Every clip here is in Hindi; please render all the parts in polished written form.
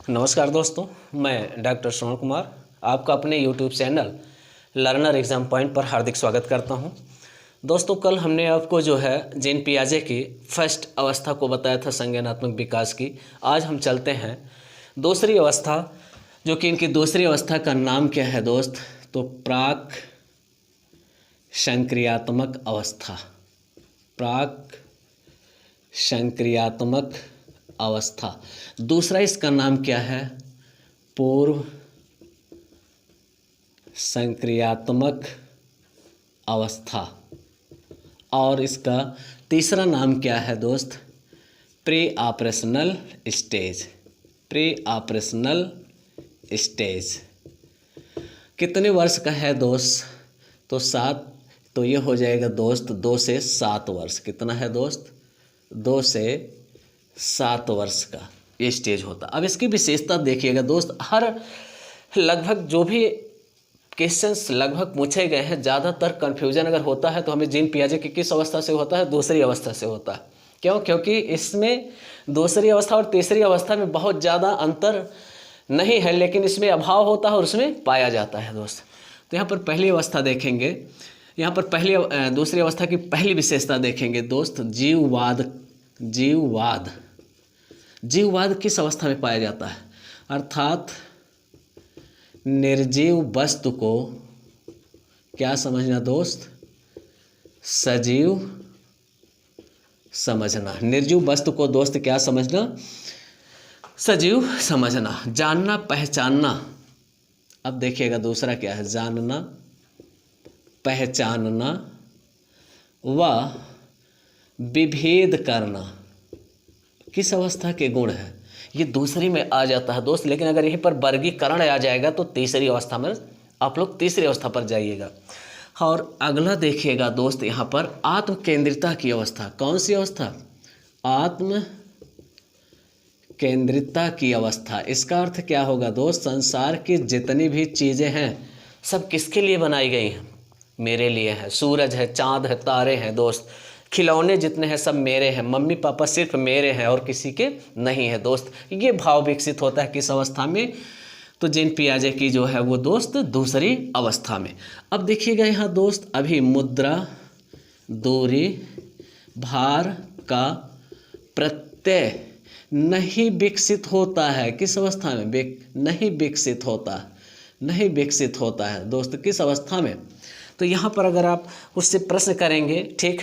नमस्कार दोस्तों, मैं डॉक्टर श्रवण कुमार आपका अपने YouTube channel learner exam point पर हार्दिक स्वागत करता हूं। दोस्तों, कल हमने आपको जो है जीन पियाजे की फर्स्ट अवस्था को बताया था संज्ञानात्मक विकास की। आज हम चलते हैं दूसरी अवस्था, जो कि इनकी दूसरी अवस्था का नाम क्या है दोस्त? तो प्राक संक्रियात्मक अवस्था। प्राक संक्रियात्मक अवस्था। दूसरा इसका नाम क्या है? पूर्व संक्रियात्मक अवस्था। और इसका तीसरा नाम क्या है दोस्त? Pre operational stage. Pre operational stage. कितने वर्ष का है दोस्त? तो 7। तो ये हो जाएगा दोस्त 2 से 7 वर्ष। कितना है दोस्त? 2 से 7 वर्ष का ये स्टेज होता। अब इसकी विशेषता देखिएगा दोस्त, हर लगभग जो भी क्वेश्चंस लगभग पूछे गए हैं, ज़्यादातर कन्फ्यूजन अगर होता है तो हमें जीन पियाजे की किस अवस्था से होता है? दूसरी अवस्था से होता है। क्यों? क्योंकि इसमें दूसरी अवस्था और तीसरी अवस्था में बहुत ज़्यादा अंतर नहीं है, लेकिन इसमें अभाव होता है और उसमें पाया जाता है दोस्त। तो यहाँ पर पहली अवस्था देखेंगे। यहाँ पर दूसरी अवस्था की पहली विशेषता देखेंगे दोस्त, जीववाद। जीववाद। जीववाद किस अवस्था में पाया जाता है? अर्थात निर्जीव वस्तु को क्या समझना दोस्त? सजीव समझना। निर्जीव वस्तु को दोस्त क्या समझना? सजीव समझना। जानना, पहचानना। अब देखिएगा दूसरा क्या है? जानना, पहचानना व विभेद करना किस अवस्था के गुण है? ये दूसरी में आ जाता है दोस्त, लेकिन अगर यहीं पर वर्गीकरण आ जाएगा तो तीसरी अवस्था में आप लोग तीसरी अवस्था पर जाइएगा। और अगला देखिएगा दोस्त, यहाँ पर आत्म केंद्रितता की अवस्था। कौन सी अवस्था? आत्म केंद्रितता की अवस्था। इसका अर्थ क्या होगा दोस्त? संसार की जितनी भी चीज़ें हैं सब किसके लिए बनाई गई हैं? मेरे लिए है। सूरज है, चाँद है, तारे हैं दोस्त। खिलौने जितने हैं सब मेरे हैं। मम्मी पापा सिर्फ मेरे हैं और किसी के नहीं है दोस्त। ये भाव विकसित होता है किस अवस्था में? तो जीन पियाजे की जो है वो दोस्त दूसरी अवस्था में। अब देखिएगा यहाँ दोस्त, अभी मुद्रा, दूरी, भार का प्रत्यय नहीं विकसित होता है। किस अवस्था में? नहीं विकसित होता। नहीं विकसित होता है दोस्त। किस अवस्था में? तो यहाँ पर अगर आप उससे प्रश्न करेंगे, ठीक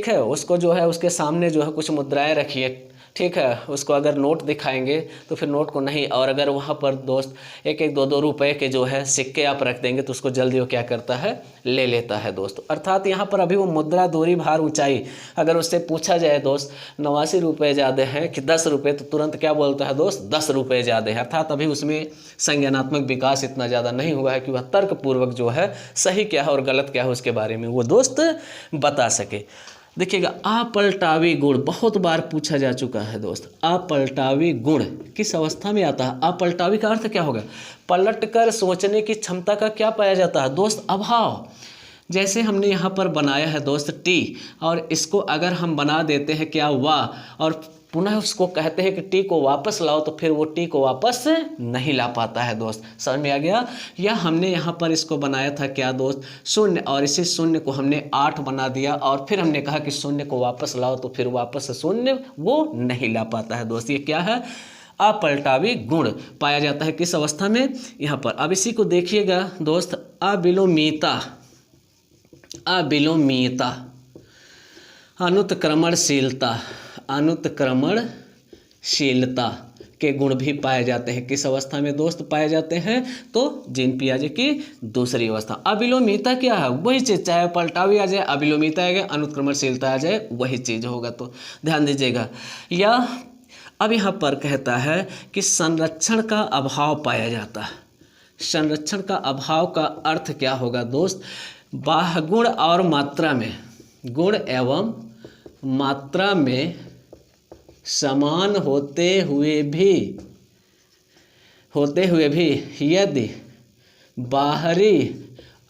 है, उसको जो है उसके सामने जो है कुछ मुद्राएं रखिए, ठीक है, उसको अगर नोट दिखाएंगे तो फिर नोट को नहीं, और अगर वहाँ पर दोस्त 1-1, 2-2 रुपए के जो है सिक्के आप रख देंगे तो उसको जल्दी वो क्या करता है? ले लेता है दोस्त। अर्थात यहाँ पर अभी वो मुद्रा, दूरी, भार, ऊंचाई अगर उससे पूछा जाए दोस्त 89 रुपये ज़्यादा हैं कि 10 रुपये, तो तुरंत क्या बोलता है दोस्त? 10 रुपये ज़्यादा है। अर्थात अभी उसमें संज्ञानात्मक विकास इतना ज़्यादा नहीं हुआ है कि वह तर्कपूर्वक जो है सही क्या है और गलत क्या है उसके बारे में वो दोस्त बता सके। देखिएगा, अपलटावी गुण बहुत बार पूछा जा चुका है दोस्त। अपलटावी गुण किस अवस्था में आता है? अपलटावी का अर्थ क्या होगा? पलटकर सोचने की क्षमता का क्या पाया जाता है दोस्त? अभाव। जैसे हमने यहाँ पर बनाया है दोस्त टी, और इसको अगर हम बना देते हैं क्या? वाह, और पुनः उसको कहते हैं कि टी को वापस लाओ, तो फिर वो टी को वापस नहीं ला पाता है दोस्त। समझ में आ गया? या हमने यहाँ पर इसको बनाया था क्या दोस्त? शून्य, और इसी शून्य को हमने 8 बना दिया, और फिर हमने कहा कि शून्य को वापस लाओ, तो फिर वापस शून्य वो नहीं ला पाता है दोस्त। ये क्या है? अपलटावी गुण पाया जाता है किस अवस्था में? यहाँ पर। अब इसी को देखिएगा दोस्त, अविलोमिता। अविलोमिता, अनुत्क्रमणशीलता। अनुत्क्रमणशीलता के गुण भी पाए जाते हैं। किस अवस्था में दोस्त पाए जाते हैं? तो जीन पियाजे की दूसरी अवस्था। अविलोमिता क्या है? वही चीज़, चाहे पलटावी आ जाए, अविलोमिता आ जाए, अनुत्क्रमणशीलता आ जाए, वही चीज़ होगा। तो ध्यान दीजिएगा। या अब यहाँ पर कहता है कि संरक्षण का अभाव पाया जाता है। संरक्षण का अभाव का अर्थ क्या होगा दोस्त? गुण और मात्रा में, गुण एवं मात्रा में समान होते हुए भी यदि बाहरी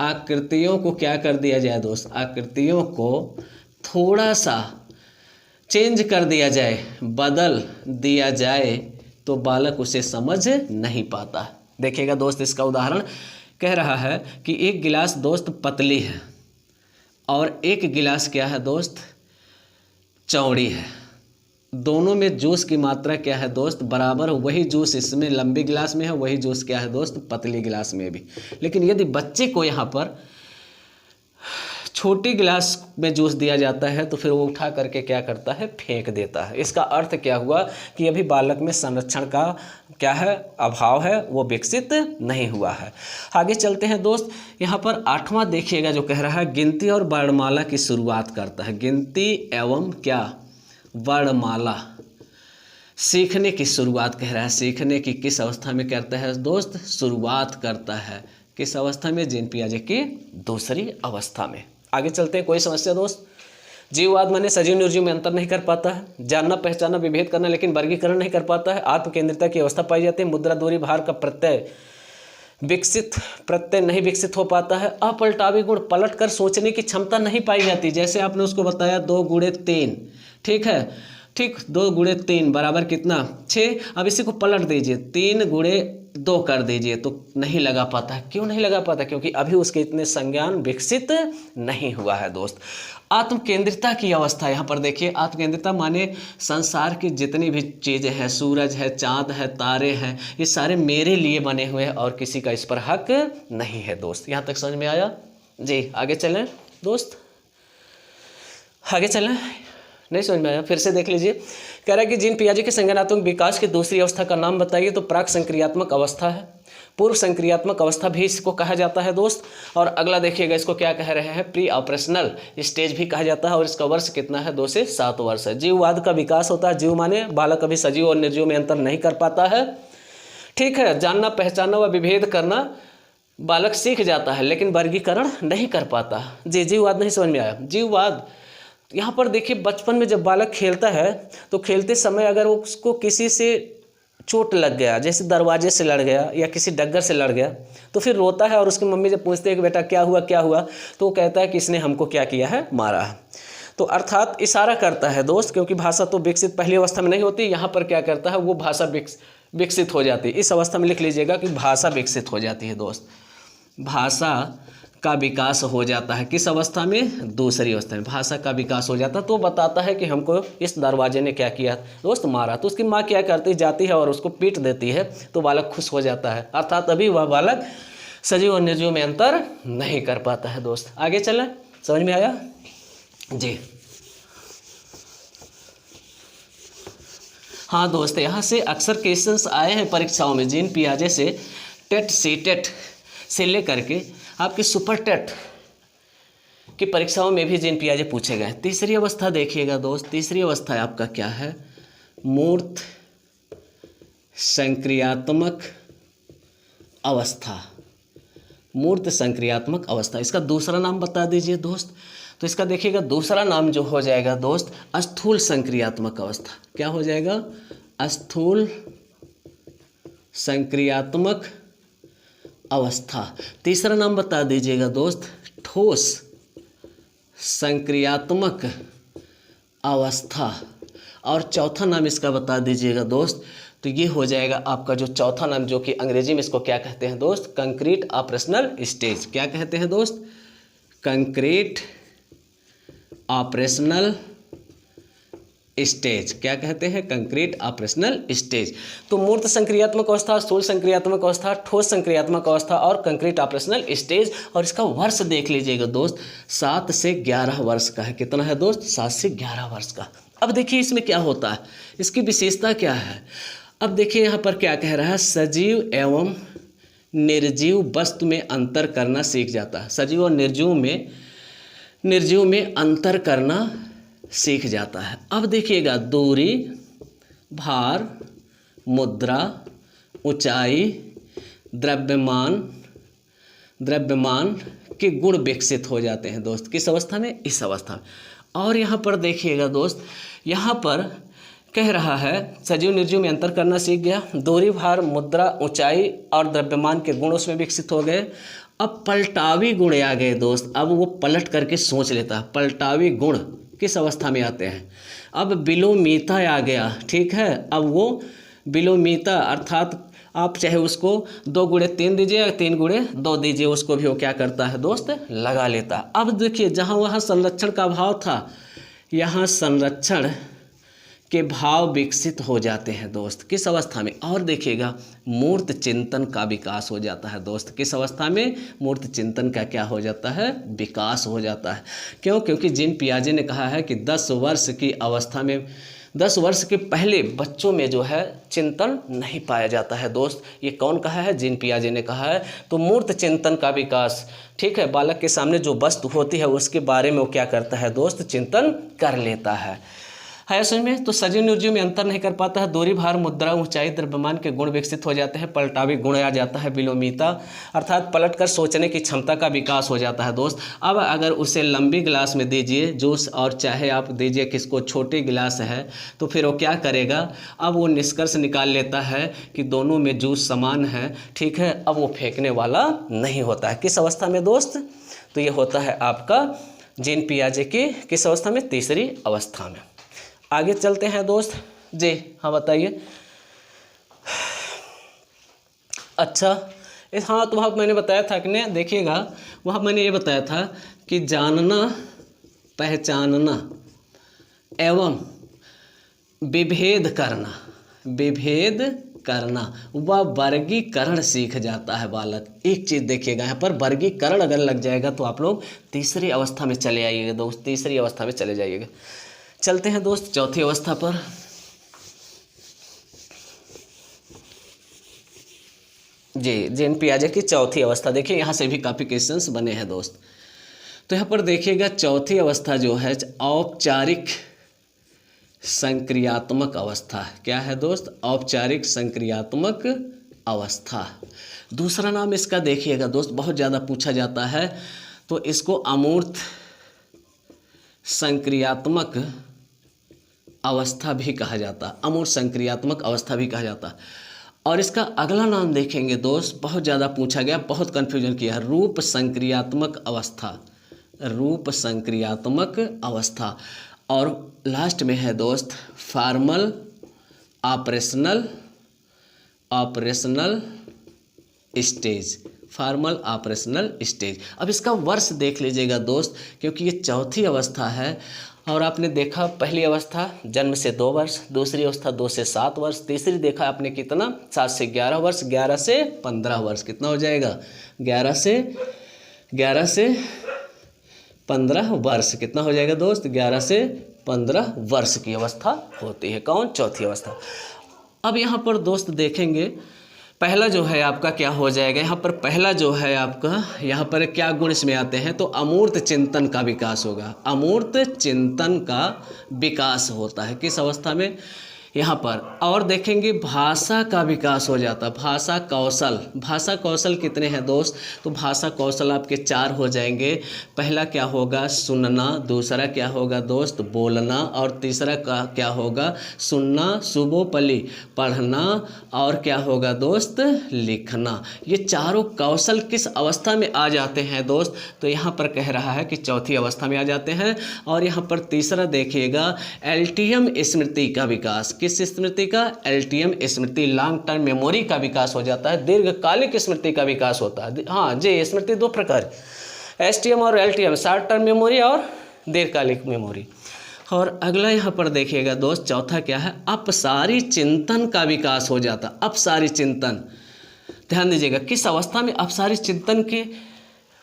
आकृतियों को क्या कर दिया जाए दोस्त? आकृतियों को थोड़ा सा चेंज कर दिया जाए, बदल दिया जाए, तो बालक उसे समझ नहीं पाता। देखिएगा दोस्त, इसका उदाहरण कह रहा है कि एक गिलास दोस्त पतली है और एक गिलास क्या है दोस्त, चौड़ी है। दोनों में जूस की मात्रा क्या है दोस्त, बराबर। वही जूस इसमें लंबी गिलास में है, वही जूस क्या है दोस्त, पतली गिलास में भी। लेकिन यदि बच्चे को यहाँ पर छोटी गिलास में जूस दिया जाता है तो फिर वो उठा करके क्या करता है, फेंक देता है। इसका अर्थ क्या हुआ कि अभी बालक में संरक्षण का क्या है, अभाव है, वो विकसित नहीं हुआ है। आगे चलते हैं दोस्त, यहाँ पर 8वां देखिएगा जो कह रहा है गिनती और वर्णमाला की शुरुआत करता है। गिनती एवं क्या, वर्णमाला सीखने की शुरुआत कह रहा है। सीखने की किस अवस्था में करता है दोस्त, शुरुआत करता है। किस अवस्था में, जीन पियाजे की दूसरी अवस्था में। आगे चलते हैं, कोई समस्या दोस्त। जीववाद माने सजीव निर्जीव में अंतर नहीं कर पाता है, जानना पहचानना विभेद करना लेकिन वर्गीकरण नहीं कर पाता है। आत्म केंद्रिता की अवस्था पाई जाती है। मुद्रा दूरी भार का प्रत्यय नहीं विकसित हो पाता है। अपलटावी गुण, पलट कर सोचने की क्षमता नहीं पाई जाती। जैसे आपने उसको बताया 2 गुणे 3, ठीक है, ठीक, 2 गुणे 3 बराबर कितना, 6। अब इसी को पलट दीजिए, 3 गुणे 2 कर दीजिए, तो नहीं लगा पाता है। क्यों नहीं लगा पाता, क्योंकि अभी उसके इतने संज्ञान विकसित नहीं हुआ है दोस्त। आत्म केंद्रिता की अवस्था, यहाँ पर देखिए, आत्म केंद्रिता माने संसार की जितनी भी चीज़ें हैं, सूरज है, चाँद है, तारे हैं, ये सारे मेरे लिए बने हुए हैं और किसी का इस पर हक नहीं है दोस्त। यहाँ तक समझ में आया जी। आगे चलें दोस्त, आगे चलें, नहीं समझ में आया, फिर से देख लीजिए। कह रहा है कि जीन पियाजे के संज्ञानात्मक विकास की दूसरी अवस्था का नाम बताइए। तो प्राक संक्रियात्मक अवस्था है, पूर्व संक्रियात्मक अवस्था भी इसको कहा जाता है दोस्त। और अगला देखिएगा, इसको क्या कह रहे हैं, प्री ऑपरेशनल स्टेज भी कहा जाता है। और इसका वर्ष कितना है, 2 से 7 वर्ष है। जीववाद का विकास होता है। जीव माने बालक अभी सजीव और निर्जीव में अंतर नहीं कर पाता है, ठीक है। जानना पहचानना व विभेद करना बालक सीख जाता है लेकिन वर्गीकरण नहीं कर पाता जी। जीववाद नहीं समझ में आया। जीववाद यहाँ पर देखिए, बचपन में जब बालक खेलता है तो खेलते समय अगर उसको किसी से चोट लग गया, जैसे दरवाजे से लड़ गया या किसी डग्गर से लड़ गया, तो फिर रोता है। और उसकी मम्मी जब पूछते हैं कि बेटा क्या हुआ क्या हुआ, तो वो कहता है कि इसने हमको क्या किया है, मारा है। तो अर्थात इशारा करता है दोस्त, क्योंकि भाषा तो विकसित पहली अवस्था में नहीं होती, यहाँ पर क्या करता है, वो भाषा विकसित हो जाती है। इस अवस्था में लिख लीजिएगा कि भाषा विकसित हो जाती है दोस्त। भाषा का विकास हो जाता है किस अवस्था में, दूसरी अवस्था में भाषा का विकास हो जाता है। तो बताता है कि हमको इस दरवाजे ने क्या किया दोस्त, मारा। तो उसकी माँ क्या करती, जाती है और उसको पीट देती है, तो बालक खुश हो जाता है। अर्थात अभी वह बालक सजीव और निर्जीव में अंतर नहीं कर पाता है दोस्त। आगे चलें, समझ में आया जी। हाँ दोस्त, यहाँ से अक्सर क्वेश्चंस आए हैं परीक्षाओं में जीन पियाजे से, टेट सीटेट से लेकर के आपके सुपर टेट की परीक्षाओं में भी जीन पियाजे पूछे गए। तीसरी अवस्था देखिएगा दोस्त, तीसरी अवस्था आपका क्या है, मूर्त संक्रियात्मक अवस्था। मूर्त संक्रियात्मक अवस्था, इसका दूसरा नाम बता दीजिए दोस्त। तो इसका देखिएगा दूसरा नाम जो हो जाएगा दोस्त, स्थूल संक्रियात्मक अवस्था। क्या हो जाएगा, स्थूल संक्रियात्मक अवस्था। तीसरा नाम बता दीजिएगा दोस्त, ठोस संक्रियात्मक अवस्था। और चौथा नाम इसका बता दीजिएगा दोस्त, तो ये हो जाएगा आपका जो चौथा नाम, जो कि अंग्रेजी में इसको क्या कहते हैं दोस्त, कंक्रीट ऑपरेशनल स्टेज। क्या कहते हैं दोस्त, कंक्रीट ऑपरेशनल स्टेज। क्या कहते हैं, कंक्रीट ऑपरेशनल स्टेज। तो मूर्त संक्रियात्मक अवस्था, स्थूल संक्रियात्मक अवस्था, ठोस संक्रियात्मक अवस्था और कंक्रीट ऑपरेशनल स्टेज। और इसका वर्ष देख लीजिएगा दोस्त, 7 से 11 वर्ष का है। कितना है दोस्त, 7 से 11 वर्ष का। अब देखिए इसमें क्या होता है, इसकी विशेषता क्या है। अब देखिए यहाँ पर क्या कह रहा है, सजीव एवं निर्जीव वस्तु में अंतर करना सीख जाता है। सजीव और निर्जीव में अंतर करना सीख जाता है। अब देखिएगा, दूरी, भार, मुद्रा, ऊंचाई, द्रव्यमान के गुण विकसित हो जाते हैं दोस्त। किस अवस्था में, इस अवस्था में। और यहाँ पर देखिएगा दोस्त, यहाँ पर कह रहा है सजीव निर्जीव में अंतर करना सीख गया, दूरी, भार, मुद्रा, ऊंचाई और द्रव्यमान के गुण उसमें विकसित हो गए। अब पलटावी गुण आ गए दोस्त, अब वो पलट करके सोच लेता है। पलटावी गुण किस अवस्था में आते हैं, अब विलोमिता आ गया, ठीक है। अब वो विलोमिता अर्थात आप चाहे उसको 2 गुणे 3 दीजिए या 3 गुणे 2 दीजिए, उसको भी वो क्या करता है दोस्त, लगा लेता है। अब देखिए जहाँ वहाँ संरक्षण का भाव था, यहाँ संरक्षण के भाव विकसित हो जाते हैं दोस्त, किस अवस्था में, और देखिएगा मूर्त चिंतन का विकास हो जाता है दोस्त। किस अवस्था में, मूर्त चिंतन का क्या हो जाता है, विकास हो जाता है। क्यों, क्योंकि जीन पियाजे ने कहा है कि 10 वर्ष की अवस्था में, 10 वर्ष के पहले बच्चों में जो है चिंतन नहीं पाया जाता है दोस्त। ये कौन कहा है, जीन पियाजे ने कहा है। तो मूर्त चिंतन का विकास, ठीक है, बालक के सामने जो वस्तु होती है उसके बारे में वो क्या करता है दोस्त, चिंतन कर लेता है समझ में। तो सजीव निर्जीव में अंतर नहीं कर पाता है। दूरी, भार, मुद्रा, ऊंचाई, द्रव्यमान के गुण विकसित हो जाते हैं। पलटावी गुण आ जाता है। विलोमिता अर्थात पलटकर सोचने की क्षमता का विकास हो जाता है दोस्त। अब अगर उसे लंबी गिलास में दीजिए जूस, और चाहे आप दीजिए किसको छोटी गिलास है, तो फिर वो क्या करेगा, अब वो निष्कर्ष निकाल लेता है कि दोनों में जूस समान है, ठीक है। अब वो फेंकने वाला नहीं होता है। किस अवस्था में दोस्त, तो ये होता है आपका जीन पियाजे की किस अवस्था में, तीसरी अवस्था में। आगे चलते हैं दोस्त जी, हाँ बताइए। अच्छा हाँ, तो वहाँ मैंने बताया था कि नहीं, देखिएगा वहाँ मैंने ये बताया था कि जानना, पहचानना एवं विभेद करना, विभेद करना व वर्गीकरण सीख जाता है बालक। एक चीज़ देखिएगा यहाँ पर, वर्गीकरण अगर लग जाएगा तो आप लोग तीसरी अवस्था में चले आइएगा दोस्त, तीसरी अवस्था में चले जाइएगा। चलते हैं दोस्त चौथी अवस्था पर। जी, जीन पियाजे की चौथी अवस्था देखिए, यहाँ से भी काफ़ी क्वेश्चंस बने हैं दोस्त। तो यहाँ पर देखिएगा चौथी अवस्था जो है औपचारिक संक्रियात्मक अवस्था। क्या है दोस्त, औपचारिक संक्रियात्मक अवस्था। दूसरा नाम इसका देखिएगा दोस्त, बहुत ज़्यादा पूछा जाता है, तो इसको अमूर्त संक्रियात्मक अवस्था भी कहा जाता, अमूर्त संक्रियात्मक अवस्था भी कहा जाता। और इसका अगला नाम देखेंगे दोस्त, बहुत ज़्यादा पूछा गया, बहुत कन्फ्यूजन किया है, रूप संक्रियात्मक अवस्था, रूप संक्रियात्मक अवस्था। और लास्ट में है दोस्त formal operational, operational stage, formal operational stage. अब इसका वर्ष देख लीजिएगा दोस्त, क्योंकि ये चौथी अवस्था है। और आपने देखा पहली अवस्था जन्म से 2 वर्ष, दूसरी अवस्था 2 से 7 वर्ष, तीसरी देखा आपने कितना 7 से 11 वर्ष, 11 से 15 वर्ष, कितना हो जाएगा 11 से 15 वर्ष, कितना हो जाएगा दोस्त 11 से 15 वर्ष की अवस्था होती है। कौन, चौथी अवस्था। अब यहाँ पर दोस्त देखेंगे पहला जो है आपका क्या हो जाएगा, यहाँ पर पहला जो है आपका, यहाँ पर क्या गुण इसमें आते हैं, तो अमूर्त चिंतन का विकास होगा, अमूर्त चिंतन का विकास होता है। किस अवस्था में, यहाँ पर। और देखेंगे भाषा का विकास हो जाता, भाषा कौशल, भाषा कौशल कितने हैं दोस्त, तो भाषा कौशल आपके 4 हो जाएंगे। पहला क्या होगा, सुनना, दूसरा क्या होगा दोस्त, बोलना, और तीसरा क्या होगा, सुनना, सुबोपली पढ़ना, और क्या होगा दोस्त, लिखना। ये चारों कौशल किस अवस्था में आ जाते हैं दोस्त, तो यहाँ पर कह रहा है कि चौथी अवस्था में आ जाते हैं। और यहाँ पर तीसरा देखिएगा एलटीएम स्मृति का विकास, किस स्मृति का, एलटीएम स्मृति, लॉन्ग टर्म मेमोरी का विकास हो जाता है, दीर्घकालिक स्मृति का विकास होता है। हाँ जी, स्मृति 2 प्रकार, एसटीएम और एलटीएम, शॉर्ट टर्म मेमोरी और दीर्घकालिक मेमोरी। और अगला यहाँ पर देखिएगा दोस्त, चौथा क्या है, अपसारी चिंतन का विकास हो जाता, अपसारी चिंतन। ध्यान दीजिएगा किस अवस्था में, अपसारी चिंतन के,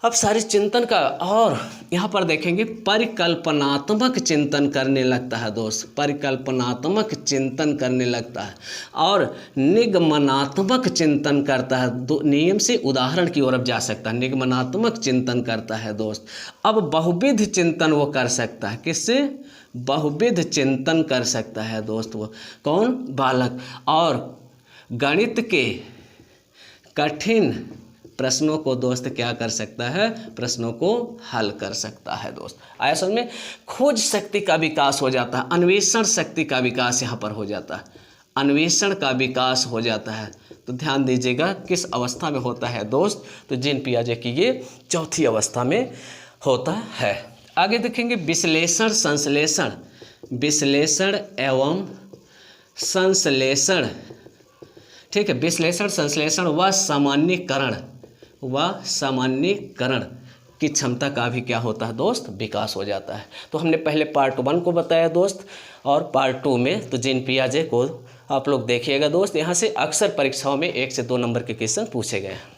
अपसारी चिंतन का। और यहाँ पर देखेंगे परिकल्पनात्मक चिंतन करने लगता है दोस्त, परिकल्पनात्मक चिंतन करने लगता है, और निगमनात्मक चिंतन करता है। नियम से उदाहरण की ओर अब जा सकता है, निगमनात्मक चिंतन करता है दोस्त। अब बहुविध चिंतन वो कर सकता है, किससे, बहुविध चिंतन कर सकता है दोस्त वो, कौन, बालक। और गणित के कठिन प्रश्नों को दोस्त क्या कर सकता है, प्रश्नों को हल कर सकता है दोस्त। आया समझ में। खोज शक्ति का विकास हो जाता है, अन्वेषण शक्ति का विकास यहाँ पर हो जाता है, अन्वेषण का विकास हो जाता है। तो ध्यान दीजिएगा किस अवस्था में होता है दोस्त, तो जीन पियाजे की ये चौथी अवस्था में होता है। आगे देखेंगे विश्लेषण संश्लेषण, विश्लेषण एवं संश्लेषण ठीक है। विश्लेषण, संश्लेषण व सामान्यीकरण की क्षमता का भी क्या होता है दोस्त, विकास हो जाता है। तो हमने पहले पार्ट 1 को बताया दोस्त, और पार्ट 2 में तो जीन पियाजे को आप लोग देखिएगा दोस्त। यहाँ से अक्सर परीक्षाओं में 1 से 2 नंबर के क्वेश्चन पूछे गए हैं।